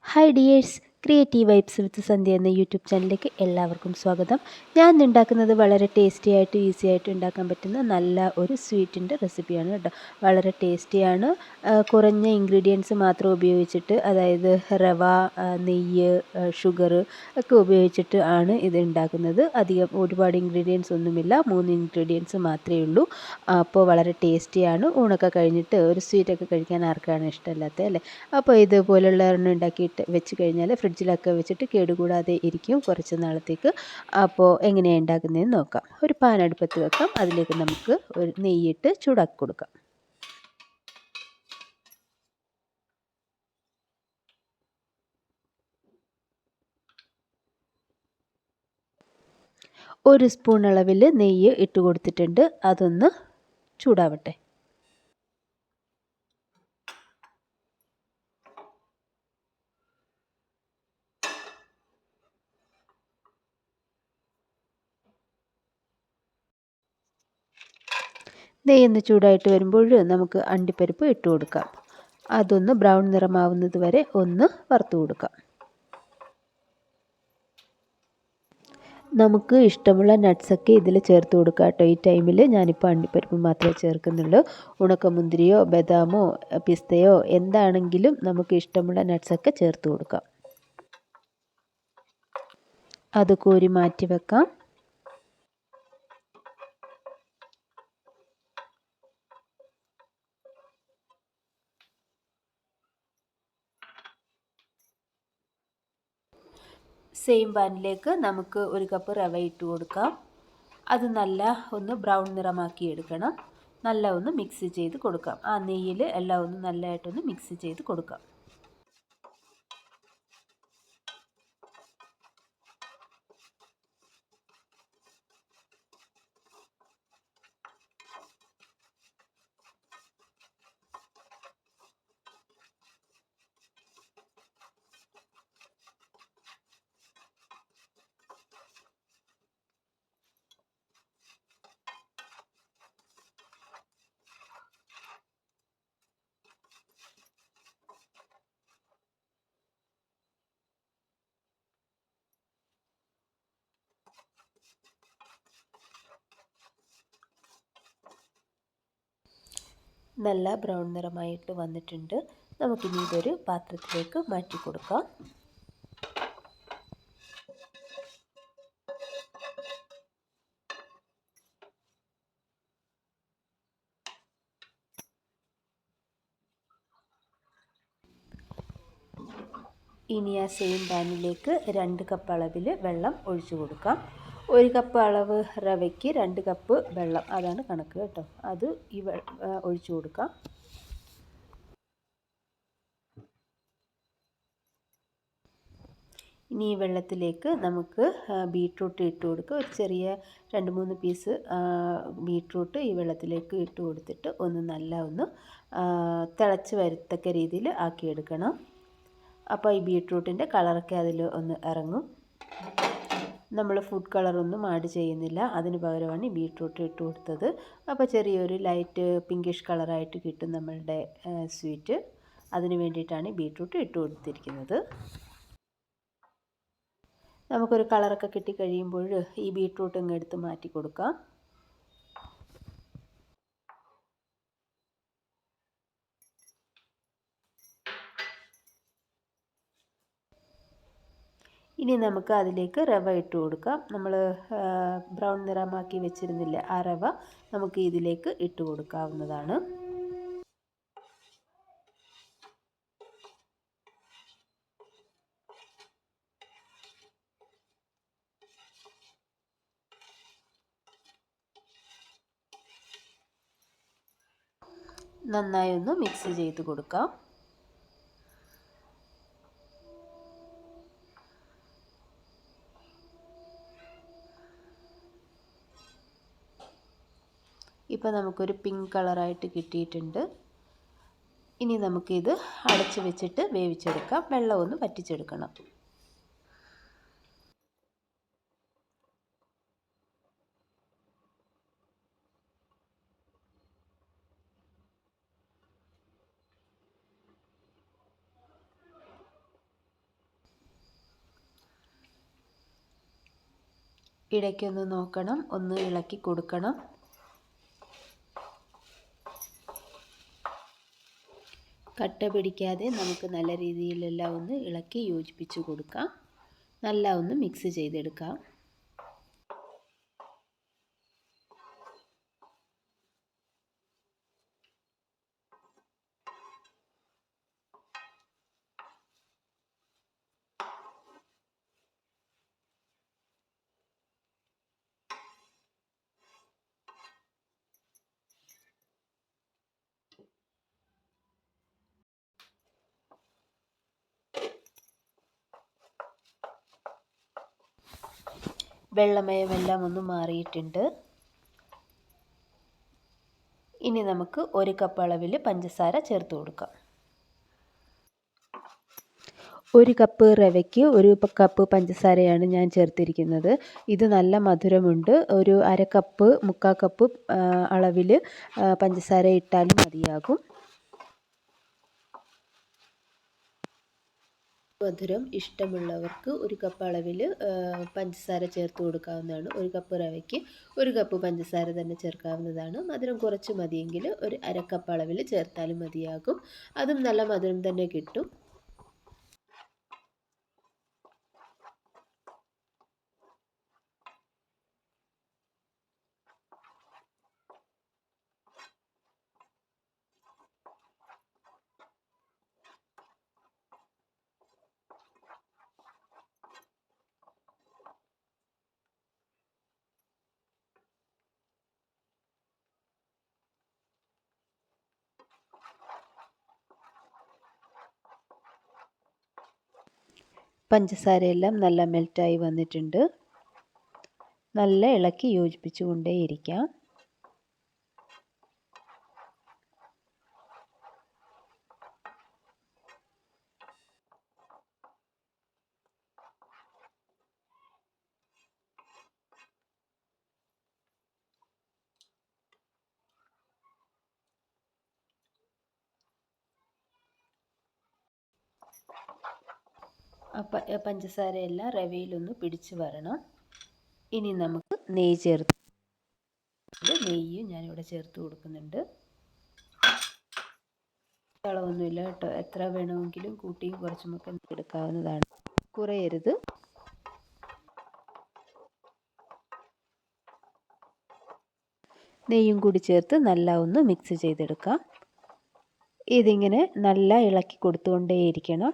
Hi dears, creative vibes with Sandhya എന്ന YouTube ചാനലിലേക്ക് എല്ലാവർക്കും സ്വാഗതം. ഞാൻ ഇന്ന് ഉണ്ടാക്കുന്നത് വളരെ ടേസ്റ്റി ആയിട്ട് ഈസി ആയിട്ട് ഉണ്ടാക്കാൻ പറ്റുന്ന നല്ല ഒരു സ്വീറ്റിൻ്റെ റെസിപ്പിയാണ് കേട്ടോ. വളരെ ടേസ്റ്റിയാണ്. കുറഞ്ഞ ഇൻഗ്രീഡിയൻസ് മാത്രം ഉപയോഗിച്ചിട്ട്, അതായത് റവ, നെയ്യ്, ഷുഗർ ഒക്കെ ഉപയോഗിച്ചിട്ട് ആണ് ഇത് ഉണ്ടാക്കുന്നത്. അധികം ഒരുപാട് ഇൻഗ്രീഡിയൻസ് ഒന്നുമില്ല, 3 ഇൻഗ്രീഡിയൻസ് മാത്രമേ ഉള്ളൂ. അപ്പോൾ വളരെ ടേസ്റ്റിയാണ്. ഊണൊക്കെ കഴിഞ്ഞിട്ട് ഒരു സ്വീറ്റൊക്കെ കഴിക്കാൻ ആർക്കാണ് ഇഷ്ടമല്ലാത്തത് അല്ലേ? അപ്പോൾ ഇതുപോലുള്ള ഒരെണ്ണം ഉണ്ടാക്കിയിട്ട് വെച്ച് കഴിഞ്ഞാൽ ഫ്രിഡ്ജിലൊക്കെ വെച്ചിട്ട് കേടുകൂടാതെ ഇരിക്കും കുറച്ച് നാളത്തേക്ക്. അപ്പോൾ എങ്ങനെയാണ് ഉണ്ടാക്കുന്നതെന്ന് നോക്കാം. ഒരു പാൻ അടുപ്പത്ത് വെക്കാം. അതിലേക്ക് നമുക്ക് ഒരു നെയ്യിട്ട് ചൂടാക്കി കൊടുക്കാം. ഒരു സ്പൂൺ അളവിൽ നെയ്യ് ഇട്ട് കൊടുത്തിട്ടുണ്ട്. അതൊന്ന് ചൂടാവട്ടെ. നെയ്യൊന്ന് ചൂടായിട്ട് വരുമ്പോൾ നമുക്ക് അണ്ടിപ്പരിപ്പ് ഇട്ട് കൊടുക്കാം. അതൊന്ന് ബ്രൗൺ നിറമാവുന്നത് വരെ ഒന്ന് വറുത്ത് കൊടുക്കാം. നമുക്ക് ഇഷ്ടമുള്ള നട്ട്സൊക്കെ ഇതിൽ ചേർത്ത് കൊടുക്കാം കേട്ടോ. ഈ ടൈമിൽ ഞാനിപ്പോൾ അണ്ടിപ്പരിപ്പ് മാത്രമേ ചേർക്കുന്നുള്ളൂ. ഉണക്കമുന്തിരിയോ ബദാമോ പിസ്തയോ എന്താണെങ്കിലും നമുക്ക് ഇഷ്ടമുള്ള നട്ട്സൊക്കെ ചേർത്ത് കൊടുക്കാം. അത് കോരി മാറ്റി വെക്കാം. സെയിം പാനിലേക്ക് നമുക്ക് ഒരു കപ്പ് റവ ഇട്ട് കൊടുക്കാം. അത് നല്ല ഒന്ന് ബ്രൗൺ നിറമാക്കി എടുക്കണം. നല്ല ഒന്ന് മിക്സ് ചെയ്ത് കൊടുക്കാം. ആ നെയ്യിൽ എല്ലാം ഒന്ന് നല്ലതായിട്ടൊന്ന് മിക്സ് ചെയ്ത് കൊടുക്കാം. നല്ല ബ്രൗൺ നിറമായിട്ട് വന്നിട്ടുണ്ട്. നമുക്കിനി ഇതൊരു പാത്രത്തിലേക്ക് മാറ്റി കൊടുക്കാം. ഇനി ആ സെയിം പാനിലേക്ക് 2 കപ്പ് അളവിൽ വെള്ളം ഒഴിച്ചു കൊടുക്കാം. 1 കപ്പ് അളവ് റവയ്ക്ക് 2 കപ്പ് വെള്ളം, അതാണ് കണക്ക് കേട്ടോ. അത് ഒഴിച്ചു കൊടുക്കാം. ഇനി ഈ വെള്ളത്തിലേക്ക് നമുക്ക് ബീട്രൂട്ട് ഇട്ട് കൊടുക്കുക. ഒരു ചെറിയ 2-3 പീസ് ബീട്രൂട്ട് ഈ വെള്ളത്തിലേക്ക് ഇട്ട് കൊടുത്തിട്ട് ഒന്ന് തിളച്ച് വരത്തക്ക രീതിയിൽ ആക്കിയെടുക്കണം. അപ്പോൾ ഈ ബീട്രൂട്ടിൻ്റെ കളറൊക്കെ അതിൽ ഒന്ന് ഇറങ്ങും. നമ്മൾ ഫുഡ് കളറൊന്നും ആഡ് ചെയ്യുന്നില്ല, അതിന് പകരമാണ് ഈ ബീട്രൂട്ട് ഇട്ട് കൊടുത്തത്. അപ്പോൾ ചെറിയൊരു ലൈറ്റ് പിങ്കിഷ് കളറായിട്ട് കിട്ടും നമ്മളുടെ സ്വീറ്റ്. അതിന് വേണ്ടിയിട്ടാണ് ബീട്രൂട്ട് ഇട്ട് കൊടുത്തിരിക്കുന്നത്. നമുക്കൊരു കളറൊക്കെ കിട്ടിക്കഴിയുമ്പോൾ ഈ ബീട്രൂട്ട് അങ്ങ് എടുത്ത് മാറ്റി കൊടുക്കാം. ഇനി നമുക്ക് അതിലേക്ക് റവ ഇട്ട് കൊടുക്കാം. നമ്മൾ ബ്രൗൺ നിറമാക്കി വെച്ചിരുന്നില്ലേ, ആ റവ നമുക്ക് ഇതിലേക്ക് ഇട്ട് കൊടുക്കാവുന്നതാണ്. നന്നായി ഒന്ന് മിക്സ് ചെയ്ത് കൊടുക്കാം. ഇപ്പോൾ നമുക്കൊരു പിങ്ക് കളറായിട്ട് കിട്ടിയിട്ടുണ്ട്. ഇനി നമുക്കിത് അടച്ച് വെച്ചിട്ട് വേവിച്ചെടുക്കാം. വെള്ളം ഒന്ന് വറ്റിച്ചെടുക്കണം. ഇടയ്ക്കൊന്ന് നോക്കണം, ഒന്ന് ഇളക്കി കൊടുക്കണം. കട്ട പിടിക്കാതെ നമുക്ക് നല്ല രീതിയിലെല്ലാം ഒന്ന് ഇളക്കി യോജിപ്പിച്ച് കൊടുക്കാം. നല്ല ഒന്ന് മിക്സ് ചെയ്തെടുക്കാം. വെള്ളമയമെല്ലാം ഒന്ന് മാറിയിട്ടുണ്ട്. ഇനി നമുക്ക് 1 കപ്പ് അളവിൽ പഞ്ചസാര ചേർത്ത് കൊടുക്കാം. 1 കപ്പ് റവയ്ക്ക് 1 കപ്പ് പഞ്ചസാരയാണ് ഞാൻ ചേർത്തിരിക്കുന്നത്. ഇത് നല്ല മധുരമുണ്ട്. ഒരു 1/2 കപ്പ് 3/4 കപ്പ് അളവിൽ പഞ്ചസാര ഇട്ടാലും മതിയാകും. മധുരം ഇഷ്ടമുള്ളവർക്ക് 1 കപ്പ് അളവിൽ പഞ്ചസാര ചേർത്ത് കൊടുക്കാവുന്നതാണ്. 1 കപ്പ് റവയ്ക്ക് 1 കപ്പ് പഞ്ചസാര തന്നെ ചേർക്കാവുന്നതാണ്. മധുരം കുറച്ച് മതിയെങ്കിൽ ഒരു 1/2 കപ്പ് അളവിൽ ചേർത്താലും മതിയാകും. അതും നല്ല മധുരം തന്നെ കിട്ടും. പഞ്ചസാരയെല്ലാം നല്ല മെൽറ്റായി വന്നിട്ടുണ്ട്. നല്ല ഇളക്കി യോജിപ്പിച്ചു കൊണ്ടേയിരിക്കാം. പഞ്ചസാരയെല്ലാം റവയിലൊന്ന് പിടിച്ച് വരണം. ഇനി നമുക്ക് നെയ്യ് ചേർത്ത്, നെയ്യ് ഞാനിവിടെ ചേർത്ത് കൊടുക്കുന്നുണ്ട്. അളവൊന്നുമില്ല കേട്ടോ, എത്ര വേണമെങ്കിലും കൂട്ടിയും കുറച്ചുമൊക്കെ എടുക്കാവുന്നതാണ്, കുറയരുത്. നെയ്യും കൂടി ചേർത്ത് നല്ല ഒന്ന് മിക്സ് ചെയ്തെടുക്കാം. ഇതിങ്ങനെ നല്ല ഇളക്കി കൊടുത്തുകൊണ്ടേയിരിക്കണം.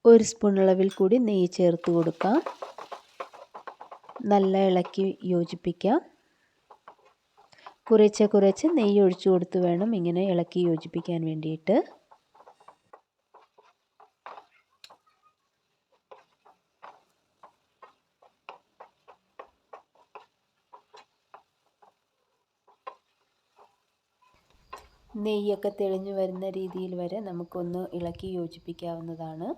ഒരു സ്പൂൺ അളവിൽ കൂടി നെയ്യ് ചേർത്ത് കൊടുക്കാം. നല്ല ഇളക്കി യോജിപ്പിക്കാം. കുറച്ച് നെയ്യ് ഒഴിച്ചു കൊടുത്ത് വേണം ഇങ്ങനെ ഇളക്കി യോജിപ്പിക്കാൻ വേണ്ടിയിട്ട്. നെയ്യൊക്കെ തെളിഞ്ഞു വരുന്ന രീതിയിൽ വരെ നമുക്കൊന്ന് ഇളക്കി യോജിപ്പിക്കാവുന്നതാണ്.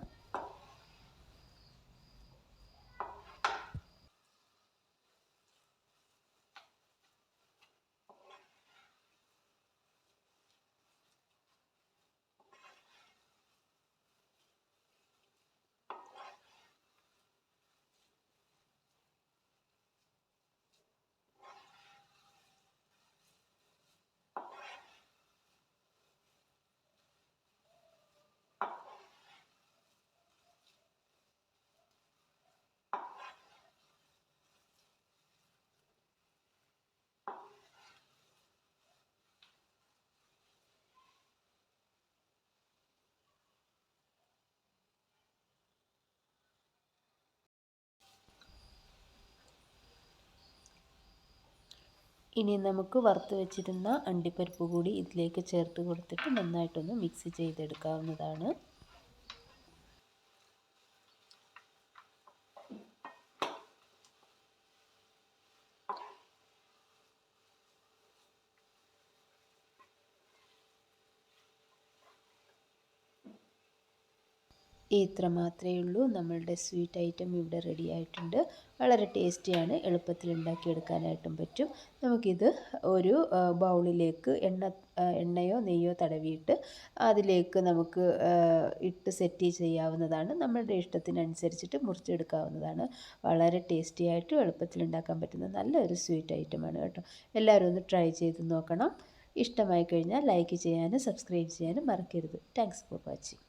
ഇനി നമുക്ക് വറുത്ത് വെച്ചിരുന്ന അണ്ടിപ്പരിപ്പ് കൂടി ഇതിലേക്ക് ചേർത്ത് കൊടുത്തിട്ട് നന്നായിട്ടൊന്ന് മിക്സ് ചെയ്തെടുക്കാവുന്നതാണ്. ഇത്ര മാത്രമേ ഉള്ളൂ. നമ്മളുടെ സ്വീറ്റ് ഐറ്റം ഇവിടെ റെഡി ആയിട്ടുണ്ട്. വളരെ ടേസ്റ്റിയാണ്, എളുപ്പത്തിൽ ഉണ്ടാക്കിയെടുക്കാനായിട്ടും പറ്റും. നമുക്കിത് ഒരു ബൗളിലേക്ക് എണ്ണയോ നെയ്യോ തടവിയിട്ട് അതിലേക്ക് നമുക്ക് ഇട്ട് സെറ്റ് ചെയ്യാവുന്നതാണ്. നമ്മളുടെ ഇഷ്ടത്തിനനുസരിച്ചിട്ട് മുറിച്ചെടുക്കാവുന്നതാണ്. വളരെ ടേസ്റ്റി ആയിട്ട് എളുപ്പത്തിൽ ഉണ്ടാക്കാൻ പറ്റുന്ന നല്ലൊരു സ്വീറ്റ് ഐറ്റമാണ് കേട്ടോ. എല്ലാവരും ഒന്ന് ട്രൈ ചെയ്ത് നോക്കണം. ഇഷ്ടമായി കഴിഞ്ഞാൽ ലൈക്ക് ചെയ്യാനും സബ്സ്ക്രൈബ് ചെയ്യാനും മറക്കരുത്. Thanks for watching.